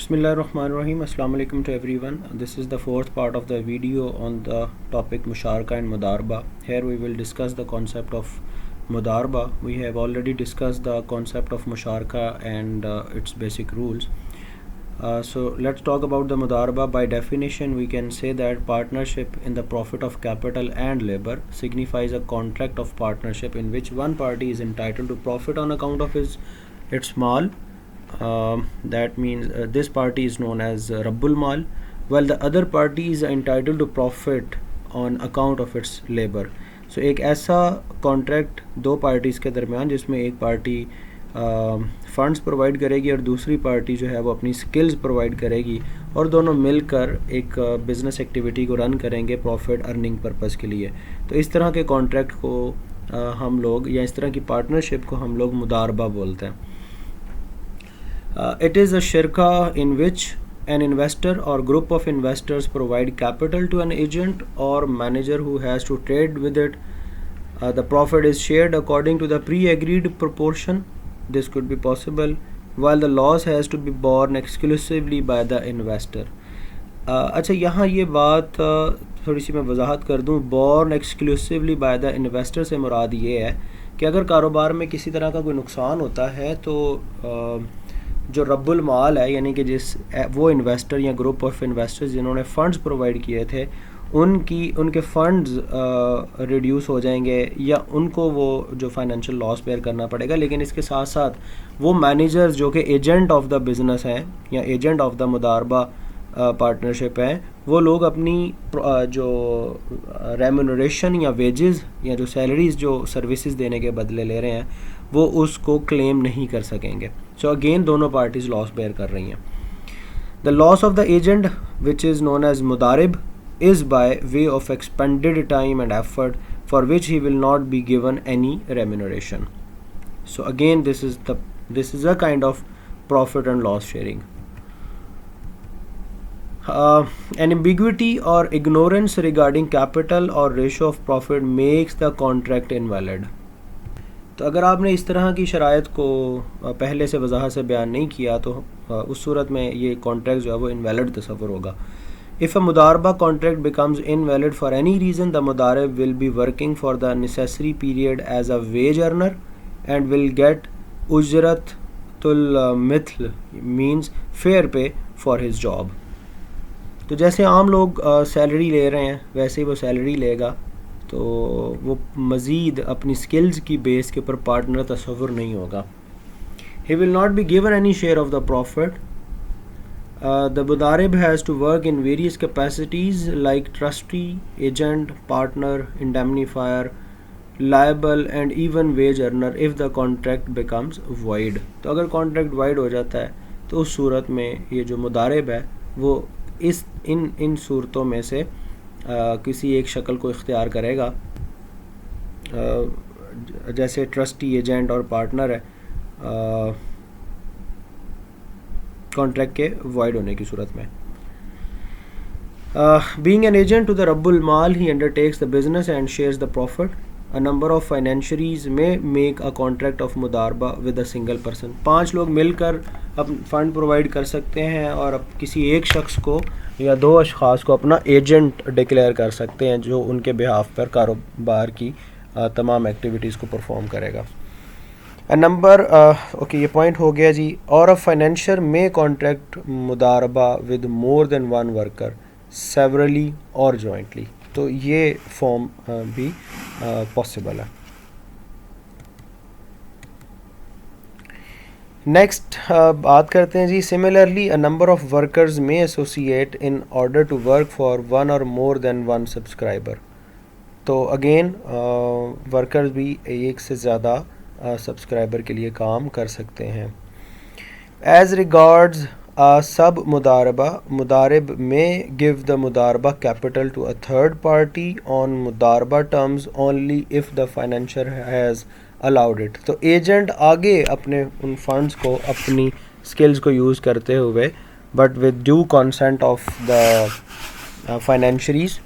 Bismillah ar-Rahman ar-Rahim. Assalamu alaikum to everyone. This is the fourth part of the video on the topic Musharaka and Mudarba. Here we will discuss the concept of Mudarba. We have already discussed the concept of Musharaka and its basic rules. So let's talk about the Mudarba. By definition, we can say that partnership in the profit of capital and labor signifies a contract of partnership in which one party is entitled to profit on account of its mal. That means this party is known as Rabbul Mal, while the other party is entitled to profit on account of its labor. So ایک ایسا contract دو parties کے درمیان جس میں ایک party funds provide کرے گی اور دوسری پارٹی جو ہے وہ اپنی سکلز پرووائڈ کرے گی اور دونوں مل کر ایک بزنس ایکٹیویٹی کو رن کریں گے پروفٹ ارننگ پرپز کے لیے. تو اس طرح کے کانٹریکٹ کو ہم لوگ یا اس طرح کی پارٹنرشپ کو ہم لوگ مداربہ بولتے ہیں. It is a shirka in which an investor or group of investors provide capital to an agent or manager who has to trade with it. The profit is shared according to the pre-agreed proportion. This could be possible, while the loss has to be borne exclusively by the investor. اچھا یہاں یہ بات تھوڑی سی میں وضاحت کر دوں. borne exclusively by the investor سے مراد یہ ہے کہ اگر کاروبار میں کسی طرح کا کوئی نقصان ہوتا ہے تو جو رب المال ہے یعنی کہ وہ انویسٹر یا گروپ آف انویسٹرز جنہوں نے فنڈز پرووائڈ کیے تھے ان کے فنڈز ریڈیوس ہو جائیں گے یا ان کو وہ جو فائنینشیل لاس بیئر کرنا پڑے گا. لیکن اس کے ساتھ ساتھ وہ مینیجرز جو کہ ایجنٹ آف دا بزنس ہیں یا ایجنٹ آف دا مداربہ پارٹنرشپ ہیں وہ لوگ اپنی جو ریمونریشن یا ویجز یا جو سیلریز جو سروسز دینے کے بدلے لے رہے ہیں وہ اس کو کلیم نہیں کر سکیں گے. سو اگین دونوں پارٹیز لاس بیئر کر رہی ہیں. The loss of the agent which is known as مدارب is by way of expended time and effort for which he will not be given any remuneration. So again this is a kind of profit and loss sharing. An ambiguity or ignorance regarding capital or ratio of profit makes the contract invalid. تو اگر آپ نے اس طرح کی شرائط کو پہلے سے وضاحت سے بیان نہیں کیا تو اس صورت میں یہ کانٹریکٹ جو ہے وہ انویلڈ تصور ہوگا. If a مداربہ contract becomes invalid for any reason, the مدارب will be working for the necessary period as a wage earner and will get ujratul mithl, means fair pay for his job. تو جیسے عام لوگ salary لے رہے ہیں ویسے ہی وہ salary لے گا تو وہ مزید اپنی سکلز کی بیس کے اوپر پارٹنر تصور نہیں ہوگا. He will not be given any share of the profit. The mudarib has to work in various capacities like trustee, agent, partner, indemnifier, liable and even wage earner if the contract becomes void. تو اگر contract wide ہو جاتا ہے تو اس صورت میں یہ جو مدارب ہے وہ ان صورتوں میں سے کسی ایک شکل کو اختیار کرے گا جیسے ٹرسٹی ایجنٹ اور پارٹنر ہے کانٹریکٹ کے وائڈ ہونے کی صورت میں. Being an agent to the Rabbul Mal, he undertakes the business and shares the profit. A number of financiaries may make a contract of mudarba with a single person. 5 لوگ مل کر fund provide کر سکتے ہیں اور کسی ایک شخص کو یا 2 اشخاص کو اپنا ایجنٹ ڈکلیئر کر سکتے ہیں جو ان کے بہاف پر کاروبار کی تمام ایکٹیویٹیز کو پرفارم کرے گا. اوکے یہ پوائنٹ ہو گیا جی. اور a financier may contract مداربہ with more than one worker severally or jointly. تو یہ فارم بھی پاسبل ہے. نیکسٹ بات کرتے ہیں جی. Similarly a number of workers may associate in order to work for one or more than one subscriber. تو again workers بھی ایک سے زیادہ سبسکرائبر کے لیے کام کر سکتے ہیں. As regards sub مداربہ, مدارب may give the مداربہ capital to a third party on مداربہ terms only if the financier has allowed it. تو ایجنٹ آگے اپنے ان فنڈز کو اپنی سکلز کو یوز کرتے ہوئے but with due consent of the financiaries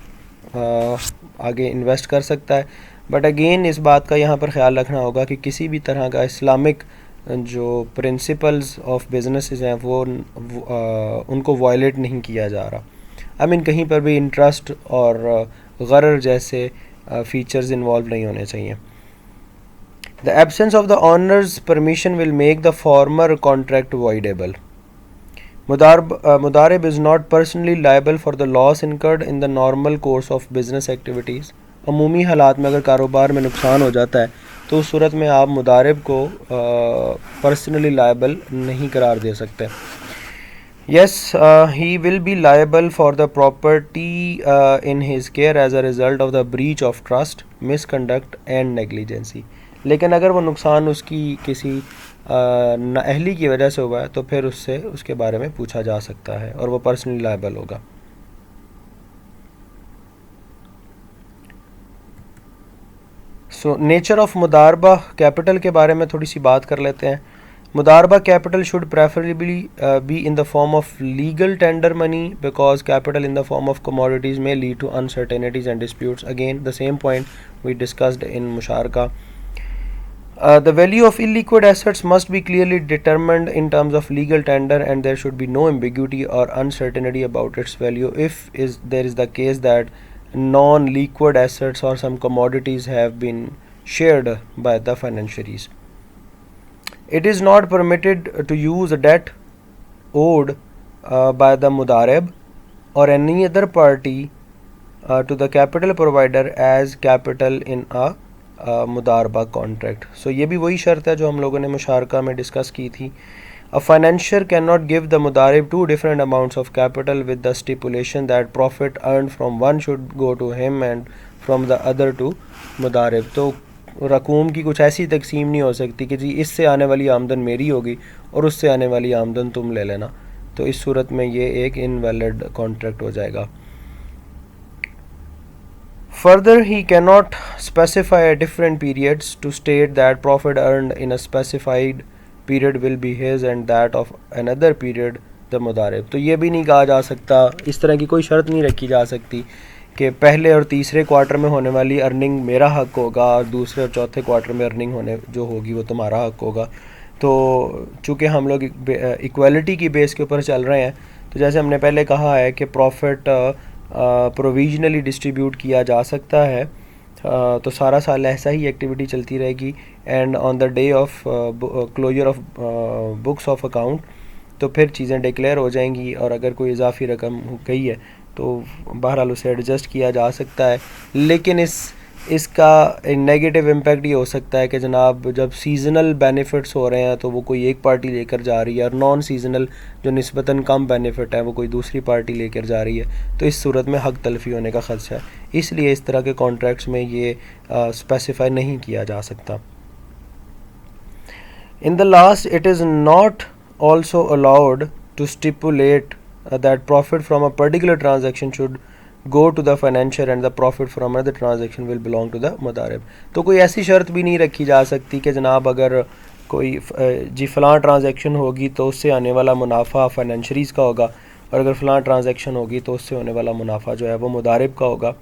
آگے invest کر سکتا ہے. بٹ اگین اس بات کا یہاں پر خیال رکھنا ہوگا کہ کسی بھی طرح کا اسلامک جو پرنسپلز آف بزنسز ہیں وہ ان کو وائلیٹ نہیں کیا جا رہا. کہیں پر بھی انٹرسٹ اور غرر جیسے فیچرز انوالو نہیں ہونے چاہیے. The absence of the owner's permission will make the former contract voidable. Mudarib is not personally liable for the loss incurred in the normal course of business activities. عمومی حالات میں اگر کاروبار میں نقصان ہو جاتا ہے تو اس صورت میں آپ مدارب کو پرسنلی لائبل نہیں قرار دے سکتے. Yes, he will be liable for the property in his care as a result of the breach of trust, misconduct and negligence. لیکن اگر وہ نقصان اس کی کسی نااہلی کی وجہ سے ہوا ہے تو پھر اس سے اس کے بارے میں پوچھا جا سکتا ہے اور وہ پرسنلی لائبل ہوگا. سو نیچر آف مداربہ کیپٹل کے بارے میں تھوڑی سی بات کر لیتے ہیں. مداربہ capital should preferably be in the form of legal tender money because capital in the form of commodities may lead to uncertainties and disputes. Again, the same point we discussed in Musharaka. The value of illiquid assets must be clearly determined in terms of legal tender and there should be no ambiguity or uncertainty about its value if there is the case that non-liquid assets or some commodities have been shared by the financiaries. It is not permitted to use a debt owed by the mudarib or any other party to the capital provider as capital in a مداربہ contract. So یہ بھی وہی شرط ہے جو ہم لوگوں نے مشارکہ میں ڈسکس کی تھی. A financier cannot give the mudarib two different amounts of capital with the stipulation that profit earned from one should go to him and from the other to mudarib. تو رقوم کی کچھ ایسی تقسیم نہیں ہو سکتی کہ جی اس سے آنے والی آمدن میری ہوگی اور اس سے آنے والی آمدن تم لے لینا. تو اس صورت میں یہ ایک انویلڈ کانٹریکٹ ہو جائے گا. Further, he cannot specify different periods to state that profit earned in a specified period will be his and that of another period the mudarib. تو یہ بھی نہیں کہا جا سکتا, اس طرح کی کوئی شرط نہیں رکھی جا سکتی کہ پہلے اور تیسرے کوارٹر میں ہونے والی ارننگ میرا حق ہوگا اور دوسرے اور چوتھے کوارٹر میں ارننگ ہونے جو ہوگی وہ تمہارا حق ہوگا. تو چونکہ ہم لوگ ایکویلٹی کی بیس کے اوپر چل رہے ہیں تو جیسے ہم نے پہلے کہا ہے کہ پروفٹ پروویژنلی ڈسٹریبیوٹ کیا جا سکتا ہے, تو سارا سال ایسا ہی ایکٹیویٹی چلتی رہے گی. And on the day of closure of books of account تو پھر چیزیں ڈکلیئر ہو جائیں گی, اور اگر کوئی اضافی رقم ہو گئی ہے تو بہرحال اسے ایڈجسٹ کیا جا سکتا ہے. لیکن اس کا نیگیٹو امپیکٹ یہ ہو سکتا ہے کہ جناب جب سیزنل بینیفٹس ہو رہے ہیں تو وہ کوئی ایک پارٹی لے کر جا رہی ہے اور نان سیزنل جو نسبتاً کم بینیفٹ ہے وہ کوئی دوسری پارٹی لے کر جا رہی ہے, تو اس صورت میں حق تلفی ہونے کا خدشہ ہے. اس لیے اس طرح کے کانٹریکٹس میں یہ اسپیسیفائی نہیں کیا جا سکتا. In the last, it is not also allowed to stipulate that profit from a particular transaction should go to the financier and the profit from another transaction will belong to the mudarib. تو کوئی ایسی شرط بھی نہیں رکھی جا سکتی کہ جناب اگر کوئی جی فلاں ٹرانزیکشن ہوگی تو اس سے آنے والا منافع فائنینشریز کا ہوگا, اور اگر فلاں ٹرانزیکشن ہوگی تو اس سے ہونے والا منافع جو ہے وہ مدارب کا ہوگا.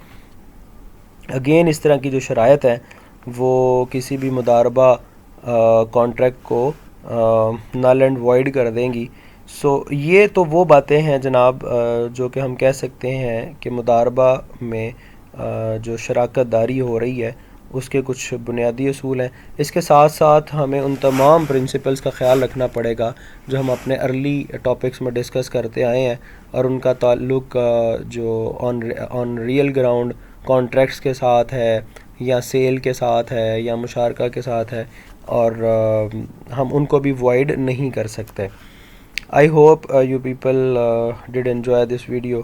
اگین اس طرح کی جو شرائط ہیں وہ کسی بھی مداربہ کانٹریکٹ کو نل اینڈ وائڈ کر دیں گی. سو یہ تو وہ باتیں ہیں جناب جو کہ ہم کہہ سکتے ہیں کہ مداربہ میں جو شراکت داری ہو رہی ہے اس کے کچھ بنیادی اصول ہیں. اس کے ساتھ ساتھ ہمیں ان تمام پرنسپلز کا خیال رکھنا پڑے گا جو ہم اپنے ارلی ٹاپکس میں ڈسکس کرتے آئے ہیں, اور ان کا تعلق جو آن ریئل گراؤنڈ کانٹریکٹس کے ساتھ ہے یا سیل کے ساتھ ہے یا مشارکہ کے ساتھ ہے, اور ہم ان کو بھی وائڈ نہیں کر سکتے. I hope you people did enjoy this video.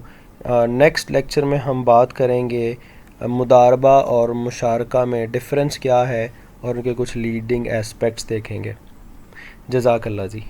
Next lecture میں ہم بات کریں گے مداربہ اور مشارکہ میں ڈفرینس کیا ہے اور ان کے کچھ لیڈنگ اسپیکٹس دیکھیں گے. جزاک اللہ جی.